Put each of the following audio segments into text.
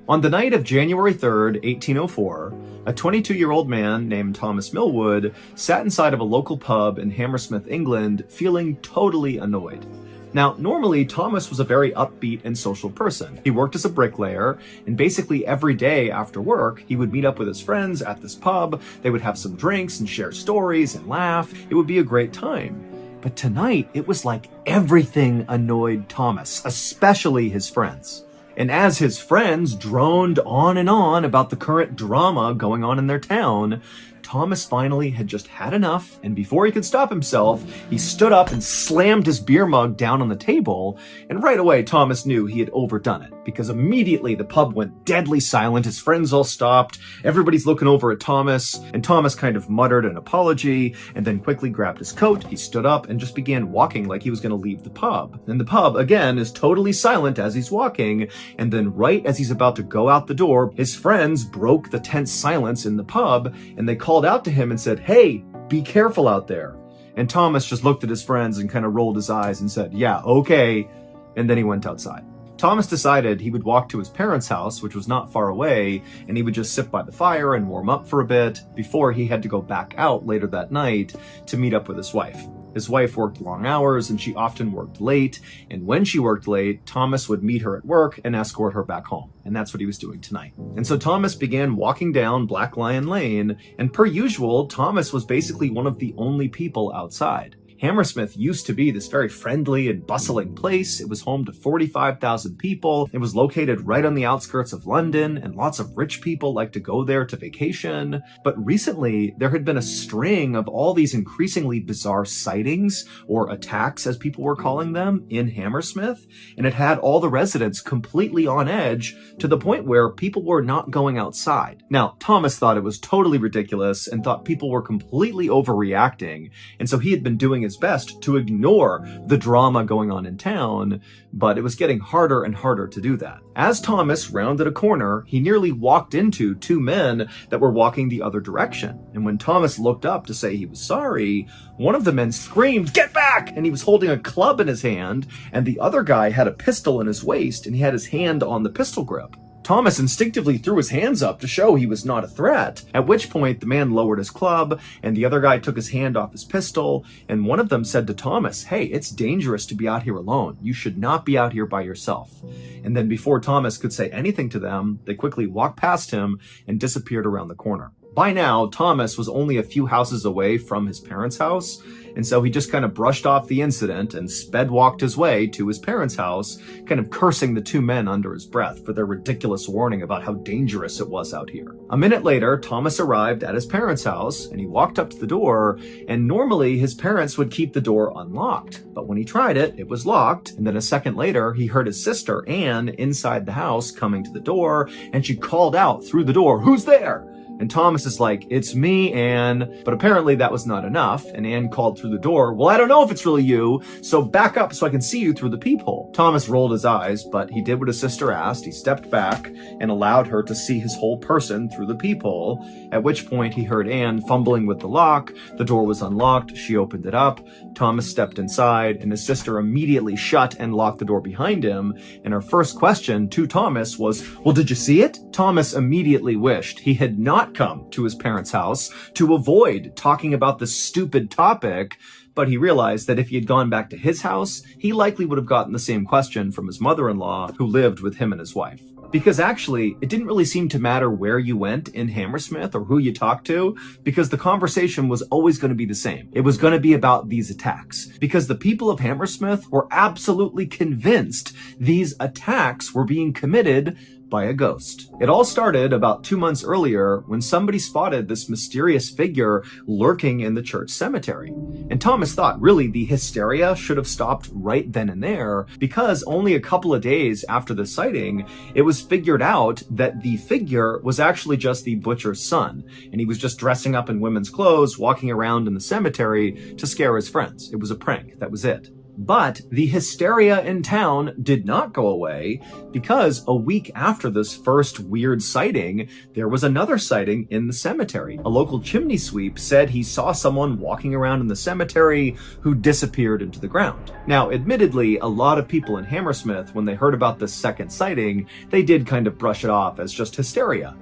On the night of January 3rd, 1804, a 22-year-old man named Thomas Millwood sat inside of a local pub in Hammersmith, England, feeling totally annoyed. Now, normally, Thomas was a very upbeat and social person. He worked as a bricklayer, and basically every day after work, he would meet up with his friends at this pub. They would have some drinks and share stories and laugh. It would be a great time. But tonight, it was like everything annoyed Thomas, especially his friends. And as his friends droned on and on about the current drama going on in their town, Thomas finally had just had enough, and before he could stop himself, he stood up and slammed his beer mug down on the table, and right away Thomas knew he had overdone it, because immediately the pub went deadly silent, his friends all stopped, everybody's looking over at Thomas, and Thomas kind of muttered an apology, and then quickly grabbed his coat, he stood up, and just began walking like he was going to leave the pub. And the pub, again, is totally silent as he's walking, and then right as he's about to go out the door, his friends broke the tense silence in the pub, and they called out to him and said, "Hey, be careful out there." And Thomas just looked at his friends and kind of rolled his eyes and said, "Yeah, okay." And then he went outside. Thomas decided he would walk to his parents' house, which was not far away, and he would just sit by the fire and warm up for a bit before he had to go back out later that night to meet up with his wife. His wife worked long hours and she often worked late, and when she worked late, Thomas would meet her at work and escort her back home. And that's what he was doing tonight. And so Thomas began walking down Black Lion Lane, and per usual, Thomas was basically one of the only people outside. Hammersmith used to be this very friendly and bustling place. It was home to 45,000 people. It was located right on the outskirts of London, and lots of rich people like to go there to vacation. But recently, there had been a string of all these increasingly bizarre sightings, or attacks as people were calling them, in Hammersmith, and it had all the residents completely on edge to the point where people were not going outside. Now, Thomas thought it was totally ridiculous and thought people were completely overreacting, and so he had been doing his best to ignore the drama going on in town, but it was getting harder and harder to do that. As Thomas rounded a corner, he nearly walked into two men that were walking the other direction. And when Thomas looked up to say he was sorry, one of the men screamed, "Get back!" And he was holding a club in his hand, and the other guy had a pistol in his waist, and he had his hand on the pistol grip. Thomas instinctively threw his hands up to show he was not a threat, at which point the man lowered his club, and the other guy took his hand off his pistol, and one of them said to Thomas, "Hey, it's dangerous to be out here alone. You should not be out here by yourself." And then before Thomas could say anything to them, they quickly walked past him and disappeared around the corner. By now, Thomas was only a few houses away from his parents' house, and so he just kind of brushed off the incident and sped walked his way to his parents' house, kind of cursing the two men under his breath for their ridiculous warning about how dangerous it was out here. A minute later, Thomas arrived at his parents' house, and he walked up to the door, and normally his parents would keep the door unlocked, but when he tried it, it was locked, and then a second later, he heard his sister, Anne, inside the house coming to the door, and she called out through the door, "Who's there?" And Thomas is like, "It's me, Anne." But apparently that was not enough, and Anne called through the door, "Well, I don't know if it's really you, so back up so I can see you through the peephole." Thomas rolled his eyes, but he did what his sister asked. He stepped back and allowed her to see his whole person through the peephole, at which point he heard Anne fumbling with the lock. The door was unlocked. She opened it up. Thomas stepped inside, and his sister immediately shut and locked the door behind him. And her first question to Thomas was, "Well, did you see it?" Thomas immediately wished he had not come to his parents' house to avoid talking about this stupid topic, but he realized that if he had gone back to his house, he likely would have gotten the same question from his mother-in-law, who lived with him and his wife. Because actually, it didn't really seem to matter where you went in Hammersmith or who you talked to, because the conversation was always going to be the same. It was going to be about these attacks, because the people of Hammersmith were absolutely convinced these attacks were being committed by a ghost. It all started about 2 months earlier when somebody spotted this mysterious figure lurking in the church cemetery. And Thomas thought really the hysteria should have stopped right then and there, because only a couple of days after the sighting, it was figured out that the figure was actually just the butcher's son, and he was just dressing up in women's clothes, walking around in the cemetery to scare his friends. It was a prank, that was it. But the hysteria in town did not go away, because a week after this first weird sighting, there was another sighting in the cemetery. A local chimney sweep said he saw someone walking around in the cemetery who disappeared into the ground. Now, admittedly, a lot of people in Hammersmith, when they heard about this second sighting, they did kind of brush it off as just hysteria.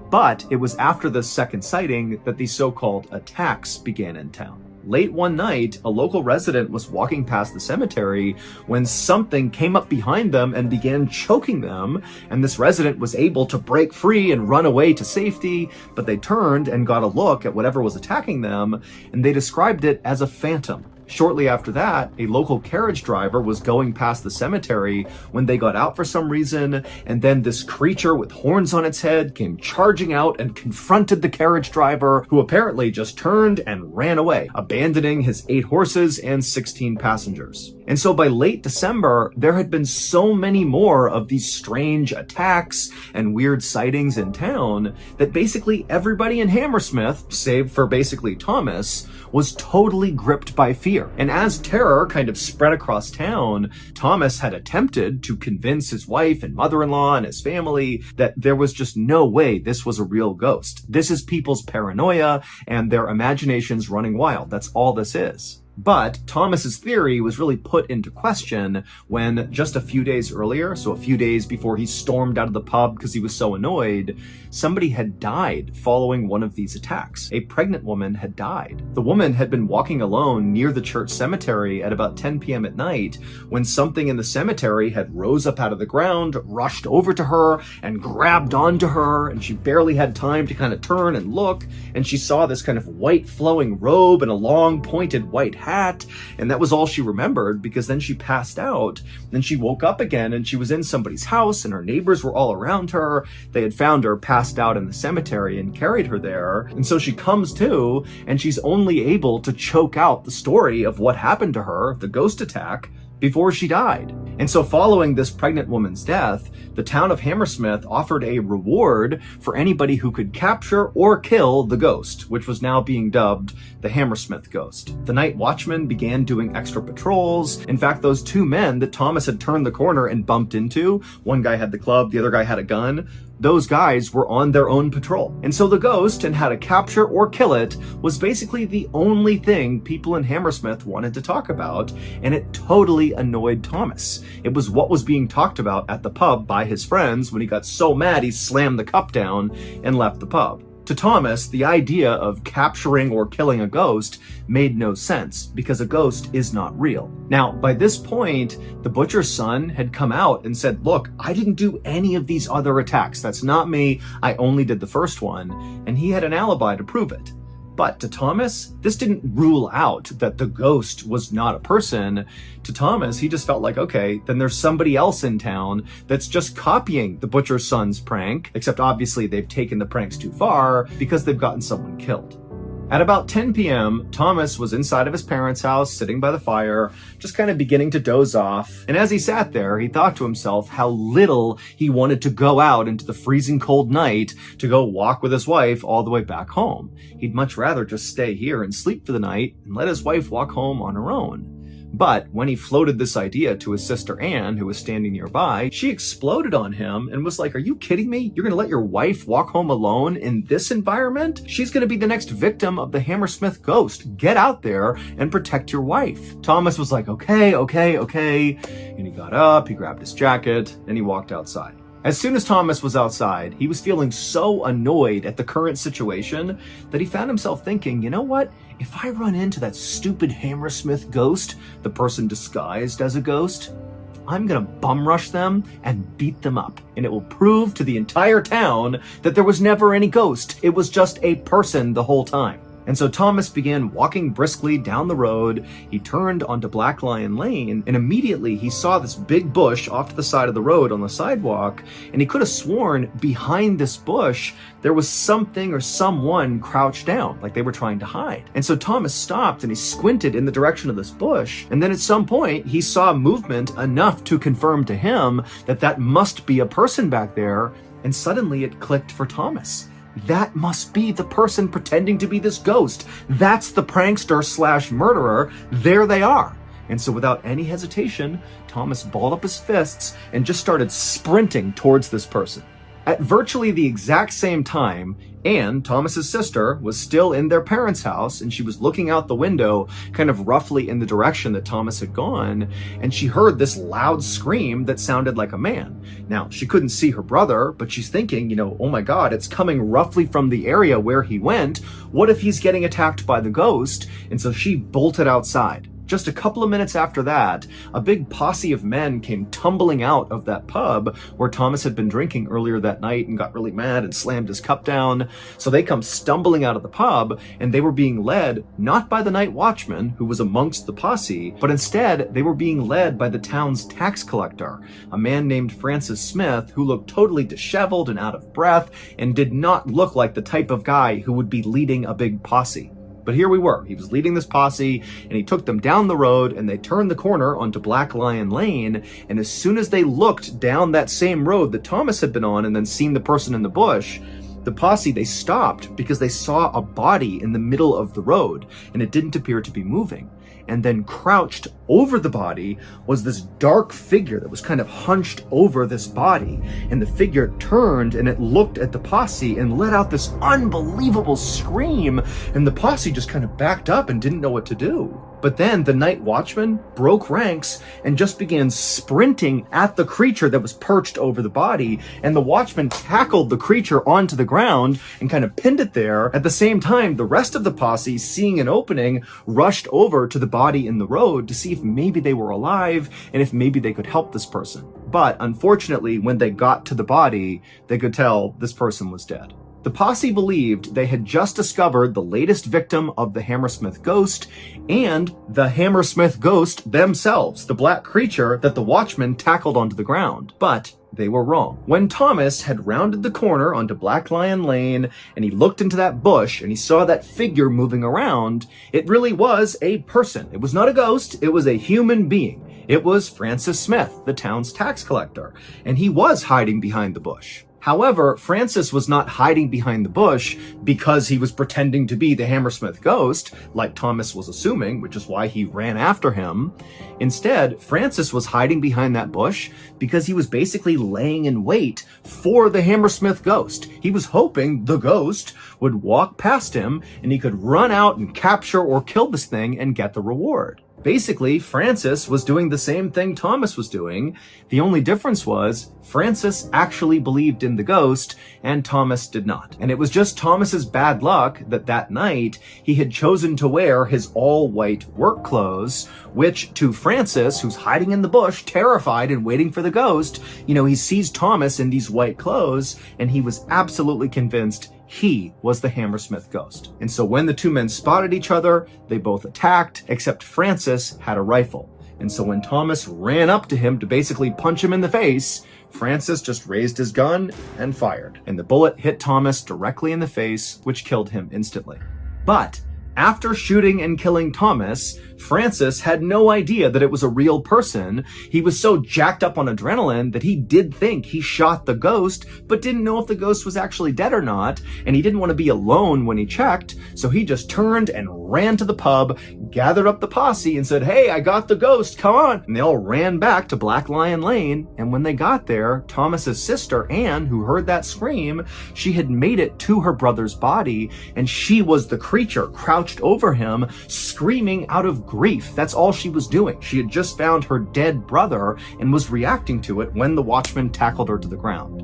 But it was after this second sighting that the so-called attacks began in town. Late one night, a local resident was walking past the cemetery when something came up behind them and began choking them, and this resident was able to break free and run away to safety, but they turned and got a look at whatever was attacking them, and they described it as a phantom. Shortly after that, a local carriage driver was going past the cemetery when they got out for some reason, and then this creature with horns on its head came charging out and confronted the carriage driver, who apparently just turned and ran away, abandoning his 8 horses and 16 passengers. And so by late December, there had been so many more of these strange attacks and weird sightings in town that basically everybody in Hammersmith, save for basically Thomas, was totally gripped by fear. And as terror kind of spread across town, Thomas had attempted to convince his wife and mother-in-law and his family that there was just no way this was a real ghost. This is people's paranoia and their imaginations running wild. That's all this is. But Thomas's theory was really put into question when just a few days earlier, so a few days before he stormed out of the pub because he was so annoyed, somebody had died following one of these attacks. A pregnant woman had died. The woman had been walking alone near the church cemetery at about 10 p.m. at night when something in the cemetery had rose up out of the ground, rushed over to her, and grabbed onto her, and she barely had time to kind of turn and look, and she saw this kind of white flowing robe and a long pointed white hat, and that was all she remembered, because then she passed out. Then she woke up again and she was in somebody's house and her neighbors were all around her. They had found her passed out in the cemetery and carried her there. And so she comes to, and she's only able to choke out the story of what happened to her, the ghost attack, before she died. And so following this pregnant woman's death, the town of Hammersmith offered a reward for anybody who could capture or kill the ghost, which was now being dubbed the Hammersmith ghost. The night watchmen began doing extra patrols. In fact, those 2 men that Thomas had turned the corner and bumped into, one guy had the club, the other guy had a gun, those guys were on their own patrol. And so the ghost and how to capture or kill it was basically the only thing people in Hammersmith wanted to talk about, and it totally annoyed Thomas. It was what was being talked about at the pub by his friends when he got so mad he slammed the cup down and left the pub. To Thomas, the idea of capturing or killing a ghost made no sense, because a ghost is not real. Now, by this point, the butcher's son had come out and said, look, I didn't do any of these other attacks. That's not me. I only did the first one. And he had an alibi to prove it. But to Thomas, this didn't rule out that the ghost was not a person. To Thomas, he just felt like, okay, then there's somebody else in town that's just copying the butcher's son's prank, except obviously they've taken the pranks too far because they've gotten someone killed. At about 10 p.m., Thomas was inside of his parents' house, sitting by the fire, just kind of beginning to doze off. And as he sat there, he thought to himself how little he wanted to go out into the freezing cold night to go walk with his wife all the way back home. He'd much rather just stay here and sleep for the night and let his wife walk home on her own. But when he floated this idea to his sister Anne, who was standing nearby, she exploded on him and was like, are you kidding me? You're going to let your wife walk home alone in this environment? She's going to be the next victim of the Hammersmith ghost. Get out there and protect your wife. Thomas was like, okay. And he got up, he grabbed his jacket, and he walked outside. As soon as Thomas was outside, he was feeling so annoyed at the current situation that he found himself thinking, you know what? If I run into that stupid Hammersmith ghost, the person disguised as a ghost, I'm gonna bum rush them and beat them up. And it will prove to the entire town that there was never any ghost. It was just a person the whole time. And so Thomas began walking briskly down the road. He turned onto Black Lion Lane, and immediately he saw this big bush off to the side of the road on the sidewalk, and he could have sworn behind this bush there was something or someone crouched down, like they were trying to hide. And so Thomas stopped and he squinted in the direction of this bush, and then at some point he saw movement enough to confirm to him that that must be a person back there, and suddenly it clicked for Thomas. That must be the person pretending to be this ghost. That's the prankster slash murderer. There they are. And so without any hesitation, Thomas balled up his fists and just started sprinting towards this person. At virtually the exact same time, Anne, Thomas's sister, was still in their parents' house, and she was looking out the window kind of roughly in the direction that Thomas had gone, and she heard this loud scream that sounded like a man. Now, she couldn't see her brother, but she's thinking, oh my God, it's coming roughly from the area where he went. What if he's getting attacked by the ghost? And so she bolted outside. Just a couple of minutes after that, a big posse of men came tumbling out of that pub where Thomas had been drinking earlier that night and got really mad and slammed his cup down. So they come stumbling out of the pub, and they were being led not by the night watchman who was amongst the posse, but instead they were being led by the town's tax collector, a man named Francis Smith, who looked totally disheveled and out of breath and did not look like the type of guy who would be leading a big posse. But here we were. He was leading this posse, and he took them down the road, and they turned the corner onto Black Lion Lane, and as soon as they looked down that same road that Thomas had been on and then seen the person in the bush, the posse, they stopped because they saw a body in the middle of the road, and it didn't appear to be moving. And then crouched over the body was this dark figure that was kind of hunched over this body. And the figure turned and it looked at the posse and let out this unbelievable scream. And the posse just kind of backed up and didn't know what to do. But then the night watchman broke ranks and just began sprinting at the creature that was perched over the body. And the watchman tackled the creature onto the ground and kind of pinned it there. At the same time, the rest of the posse, seeing an opening, rushed over to the body in the road to see if maybe they were alive and if maybe they could help this person. But unfortunately, when they got to the body, they could tell this person was dead. The posse believed they had just discovered the latest victim of the Hammersmith ghost and the Hammersmith ghost themselves, the black creature that the watchman tackled onto the ground. But they were wrong. When Thomas had rounded the corner onto Black Lion Lane and he looked into that bush and he saw that figure moving around, it really was a person. It was not a ghost, it was a human being. It was Francis Smith, the town's tax collector, and he was hiding behind the bush. However, Francis was not hiding behind the bush because he was pretending to be the Hammersmith ghost, like Thomas was assuming, which is why he ran after him. Instead, Francis was hiding behind that bush because he was basically laying in wait for the Hammersmith ghost. He was hoping the ghost would walk past him and he could run out and capture or kill this thing and get the reward. Basically, Francis was doing the same thing Thomas was doing. The only difference was Francis actually believed in the ghost and Thomas did not. And it was just Thomas's bad luck that that night he had chosen to wear his all-white work clothes, which to Francis, who's hiding in the bush, terrified and waiting for the ghost, he sees Thomas in these white clothes and he was absolutely convinced he was the Hammersmith ghost. And so when the two men spotted each other, they both attacked, except Francis had a rifle. And so when Thomas ran up to him to basically punch him in the face, Francis just raised his gun and fired. And the bullet hit Thomas directly in the face, which killed him instantly. But after shooting and killing Thomas, Francis had no idea that it was a real person. He was so jacked up on adrenaline that he did think he shot the ghost, but didn't know if the ghost was actually dead or not, and he didn't want to be alone when he checked, so he just turned and ran to the pub, gathered up the posse, and said, "Hey, I got the ghost, come on!" And they all ran back to Black Lion Lane, and when they got there, Thomas's sister, Anne, who heard that scream, she had made it to her brother's body, and she was the creature crouched over him, screaming out of grief. That's all she was doing. She had just found her dead brother and was reacting to it when the watchman tackled her to the ground.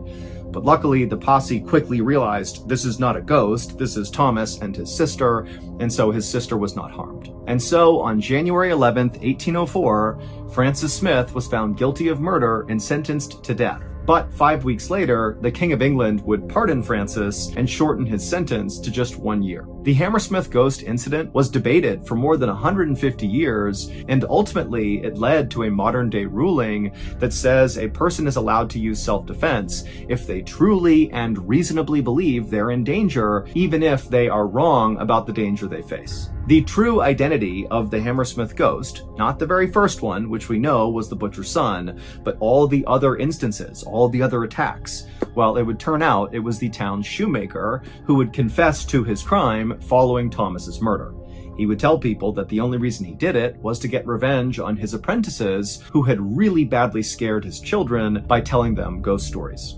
But luckily, the posse quickly realized this is not a ghost, this is Thomas and his sister, and so his sister was not harmed. And so, on January 11th, 1804, Francis Smith was found guilty of murder and sentenced to death. But 5 weeks later, the King of England would pardon Francis and shorten his sentence to just 1 year. The Hammersmith ghost incident was debated for more than 150 years, and ultimately it led to a modern-day ruling that says a person is allowed to use self-defense if they truly and reasonably believe they're in danger, even if they are wrong about the danger they face. The true identity of the Hammersmith ghost, not the very first one, which we know was the butcher's son, but all the other instances, all the other attacks, well, it would turn out it was the town's shoemaker who would confess to his crime following Thomas's murder. He would tell people that the only reason he did it was to get revenge on his apprentices who had really badly scared his children by telling them ghost stories.